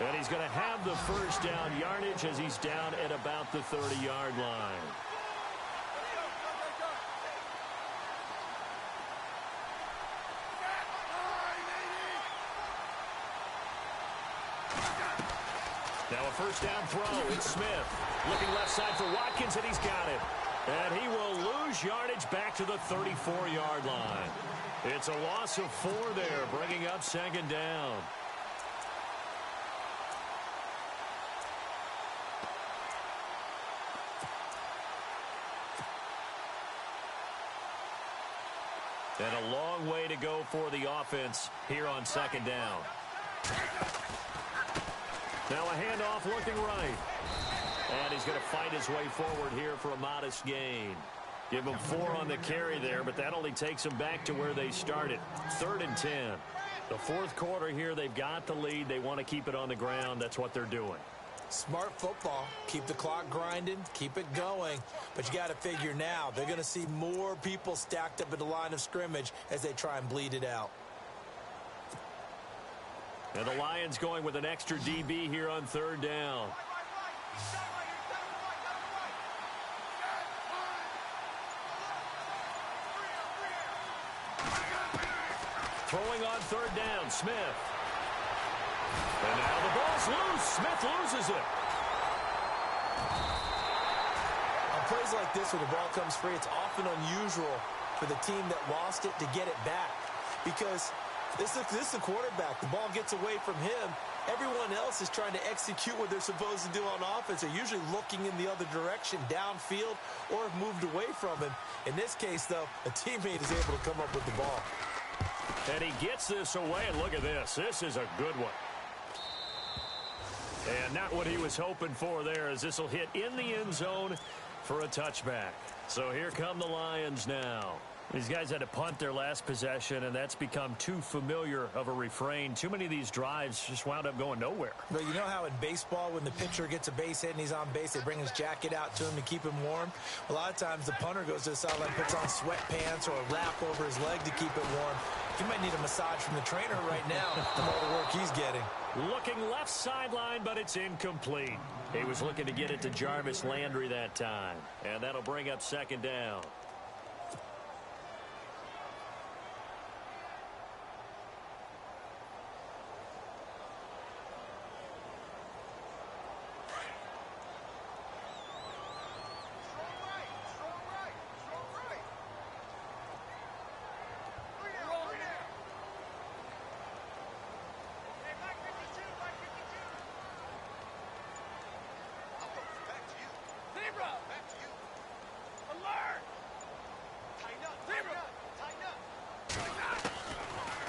Speaker 5: And he's going to have the first down yardage as he's down at about the 30-yard line. Now a first down throw. It's Smith. Looking left side for Watkins, and he's got it. And he will lose yardage back to the 34-yard line. It's a loss of 4 there, bringing up second down. And a long way to go for the offense here on second down. Now a handoff looking right. And he's going to fight his way forward here for a modest gain. Give him 4 on the carry there, but that only takes them back to where they started. 3rd and 10. The fourth quarter here, they've got the lead. They want to keep it on the ground. That's what they're doing.
Speaker 6: Smart football. Keep the clock grinding. Keep it going. But you got to figure now, they're going to see more people stacked up at the line of scrimmage as they try and bleed it out.
Speaker 5: And the Lions going with an extra DB here on third down. Throwing on third down, Smith. And now the ball's loose. Smith loses it.
Speaker 6: On plays like this where the ball comes free, it's often unusual for the team that lost it to get it back. Because This is the quarterback. The ball gets away from him. Everyone else is trying to execute what they're supposed to do on offense. They're usually looking in the other direction, downfield, or have moved away from him. In this case, though, a teammate is able to come up with the ball.
Speaker 5: And he gets this away, and look at this. This is a good one. And not what he was hoping for there, as this will hit in the end zone for a touchback. So here come the Lions now. These guys had to punt their last possession, and that's become too familiar of a refrain. Too many of these drives just wound up going nowhere.
Speaker 6: But you know how in baseball, when the pitcher gets a base hit and he's on base, they bring his jacket out to him to keep him warm? A lot of times the punter goes to the sideline, puts on sweatpants or a wrap over his leg to keep it warm. He might need a massage from the trainer right now from all the work he's getting.
Speaker 5: Looking left sideline, but it's incomplete. He was looking to get it to Jarvis Landry that time, and that'll bring up second down.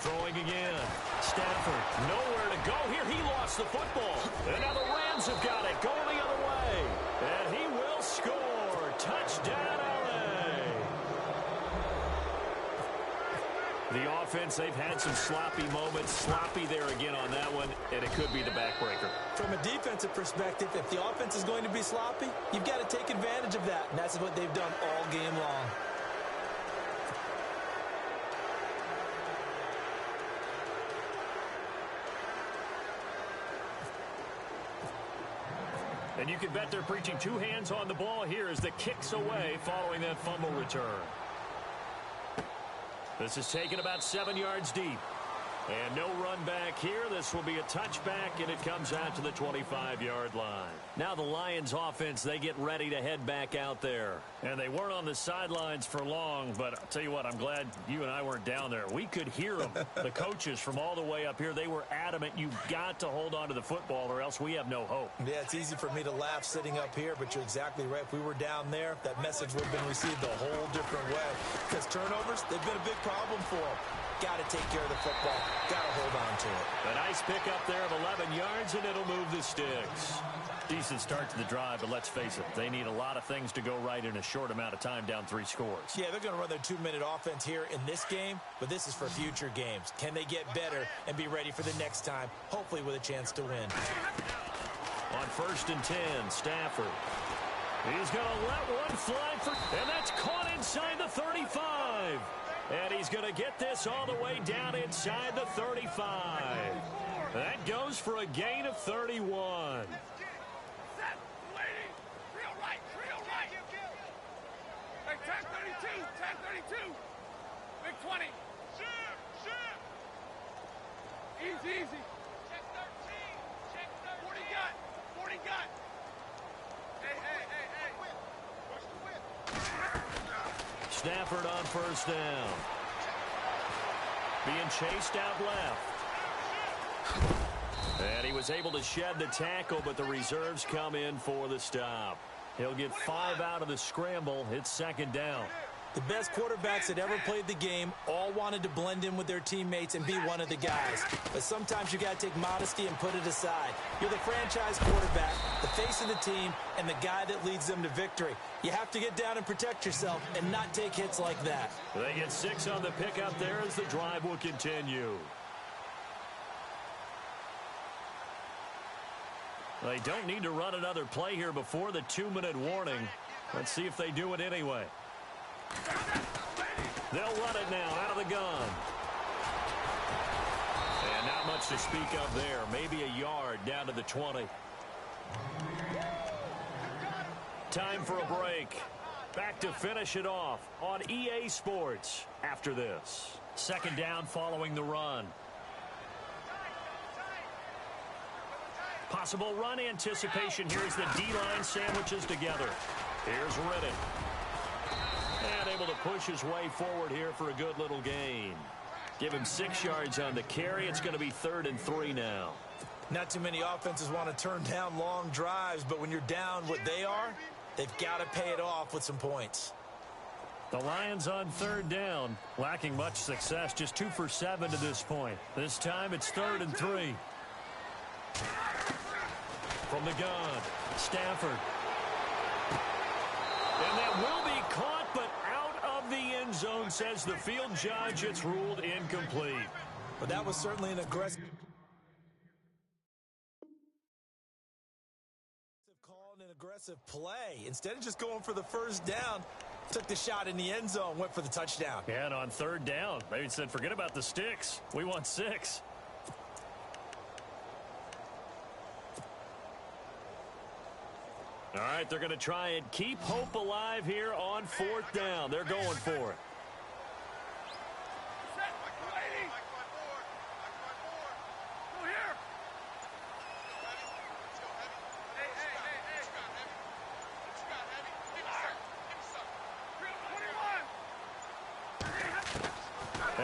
Speaker 5: Throwing again. Stafford, nowhere to go here. He lost the football. And now the Rams have got it. Going the other way. And he will score. Touchdown, LA. The offense, they've had some sloppy moments. Sloppy there again on that one. And it could be the backbreaker.
Speaker 6: From a defensive perspective, if the offense is going to be sloppy, you've got to take advantage of that. And that's what they've done all game long.
Speaker 5: And you can bet they're preaching two hands on the ball here as the kick's away following that fumble return. This is taken about 7 yards deep. And no run back here. This will be a touchback, and it comes out to the 25-yard line. Now the Lions offense, they get ready to head back out there. And they weren't on the sidelines for long, but I'll tell you what, I'm glad you and I weren't down there. We could hear them. The coaches from all the way up here, they were adamant. You've got to hold on to the football or else we have no hope.
Speaker 6: Yeah, it's easy for me to laugh sitting up here, but you're exactly right. If we were down there, that message would have been received a whole different way. Because turnovers, they've been a big problem for them. Got to take care of the football. Got to hold on to it.
Speaker 5: A nice pickup there of 11 yards, and it'll move the sticks. Decent start to the drive, but let's face it, they need a lot of things to go right in a short amount of time down 3 scores.
Speaker 6: Yeah, they're going to run their 2-minute offense here in this game, but this is for future games. Can they get better and be ready for the next time, hopefully with a chance to win?
Speaker 5: On 1st and 10, Stafford. He's going to let one fly, and that's caught inside the 35. And he's going to get this all the way down inside the 35. That goes for a gain of 31.
Speaker 2: Set, lady. Real right, real right. Hey, tag 32, tag 32. Big 20. Shoot, shoot. Easy, easy. Check 13, check 13. 40 gun, 40 gun. Hey, hey, hey, hey. Push the whip.
Speaker 5: Stafford on 1st down. Being chased out left. And he was able to shed the tackle, but the reserves come in for the stop. He'll get 5 out of the scramble. It's 2nd down.
Speaker 6: The best quarterbacks that ever played the game all wanted to blend in with their teammates and be one of the guys. But sometimes you got to take modesty and put it aside. You're the franchise quarterback, the face of the team, and the guy that leads them to victory. You have to get down and protect yourself and not take hits like that.
Speaker 5: They get 6 on the pickup there as the drive will continue. They don't need to run another play here before the 2-minute warning. Let's see if they do it anyway. They'll run it now out of the gun. And not much to speak of there. Maybe a yard down to the 20. Time for a break. Back to finish it off on EA Sports after this. 2nd down following the run. Possible run anticipation here as the D-line sandwiches together. Here's Riddick. And able to push his way forward here for a good little gain. Give him 6 yards on the carry. It's going to be 3rd and 3 now.
Speaker 6: Not too many offenses want to turn down long drives, but when you're down what they are, they've got to pay it off with some points.
Speaker 5: The Lions on 3rd down, lacking much success, just 2 for 7 to this point. This time it's 3rd and 3. From the gun, Stafford. And that will be caught, but out of the end zone, says the field judge. It's ruled incomplete.
Speaker 6: But that was certainly an aggressive call and an aggressive play. Instead of just going for the first down, took the shot in the end zone, went for the touchdown.
Speaker 5: Yeah, and on 3rd down, they said, forget about the sticks. We want 6. All right, they're going to try and keep hope alive here on 4th down. They're going for it.
Speaker 2: Set, lady. Go here.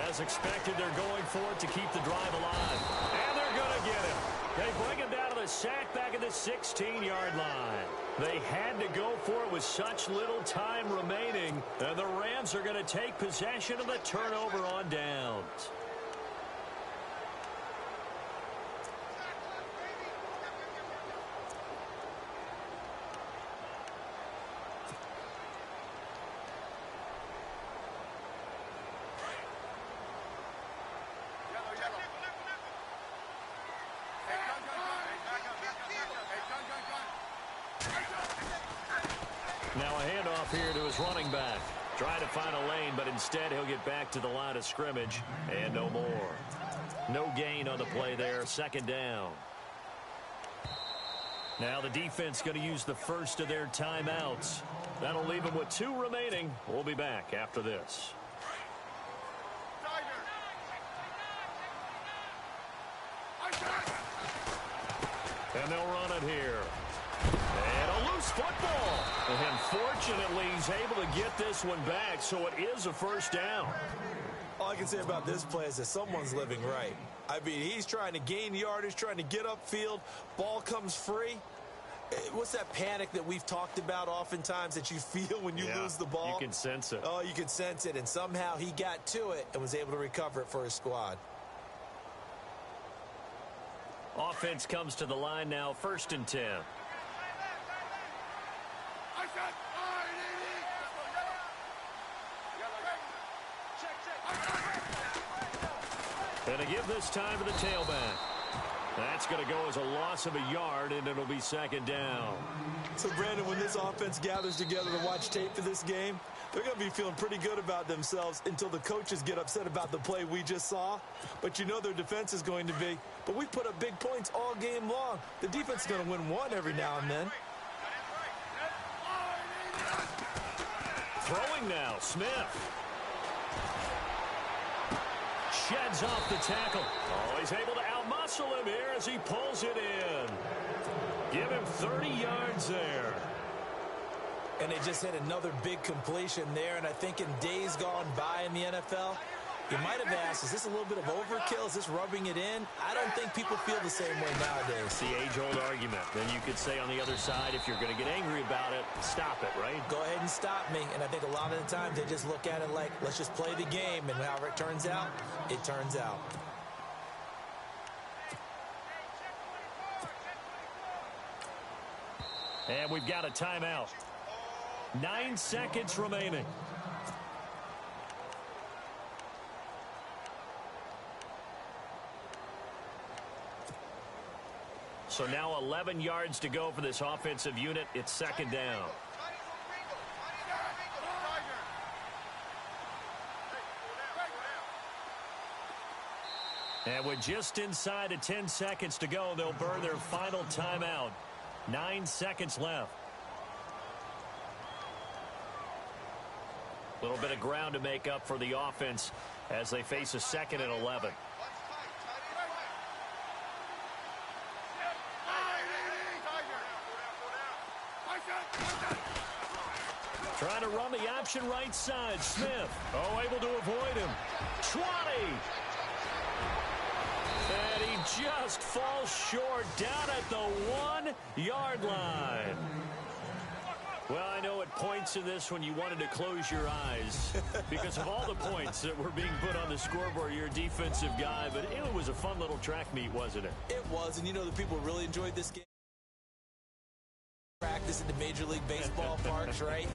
Speaker 5: As expected, they're going for it to keep the drive alive. And they're going to get him. They bring him down to the sack back at the 16-yard line. They had to go for it with such little time remaining. And the Rams are going to take possession of the turnover on downs. Now a handoff here to his running back. Trying to find a lane, but instead he'll get back to the line of scrimmage and no more. No gain on the play there. 2nd down. Now the defense going to use the first of their timeouts. That'll leave them with 2 remaining. We'll be back after this. And they'll run it here. And a loose football. And fortunately, he's able to get this one back, so it is a 1st down.
Speaker 6: All I can say about this play is that someone's living right. I mean, he's trying to gain yardage, trying to get upfield. Ball comes free. What's that panic that we've talked about oftentimes that you feel when you lose the ball?
Speaker 5: You can sense it.
Speaker 6: Oh, you can sense it. And somehow he got to it and was able to recover it for his squad.
Speaker 5: Offense comes to the line now, 1st and 10. And a give this time to the tailback. That's going to go as a loss of a yard, and it'll be 2nd down.
Speaker 6: So, Brandon, when this offense gathers together to watch tape for this game, they're going to be feeling pretty good about themselves until the coaches get upset about the play we just saw. But you know their defense is going to be. But we put up big points all game long. The defense is going to win one every now and then.
Speaker 5: Throwing now, Smith. Sheds off the tackle. Oh, he's able to outmuscle him here as he pulls it in. Give him 30 yards there.
Speaker 6: And they just hit another big completion there. And I think in days gone by in the NFL, you might have asked, is this a little bit of overkill? Is this rubbing it in? I don't think people feel the same way nowadays.
Speaker 5: It's the age-old argument. Then you could say on the other side, if you're going to get angry about it, stop it, right?
Speaker 6: Go ahead and stop me. And I think a lot of the times they just look at it like, let's just play the game. And however it turns out, it turns out.
Speaker 5: And we've got a timeout. 9 seconds remaining. So now 11 yards to go for this offensive unit. It's 2nd down. And with just inside of 10 seconds to go, they'll burn their final timeout. 9 seconds left. A little bit of ground to make up for the offense as they face a 2nd and 11. Trying to run the option right side. Smith. Oh, able to avoid him. 20. just falls short down at the 1-yard line. Well, I know at points in this when you wanted to close your eyes because of all the points that were being put on the scoreboard. You're a defensive guy, but it was a fun little track meet, wasn't it?
Speaker 6: It was, and you know the people really enjoyed this game. Practice in the Major League Baseball parks, right?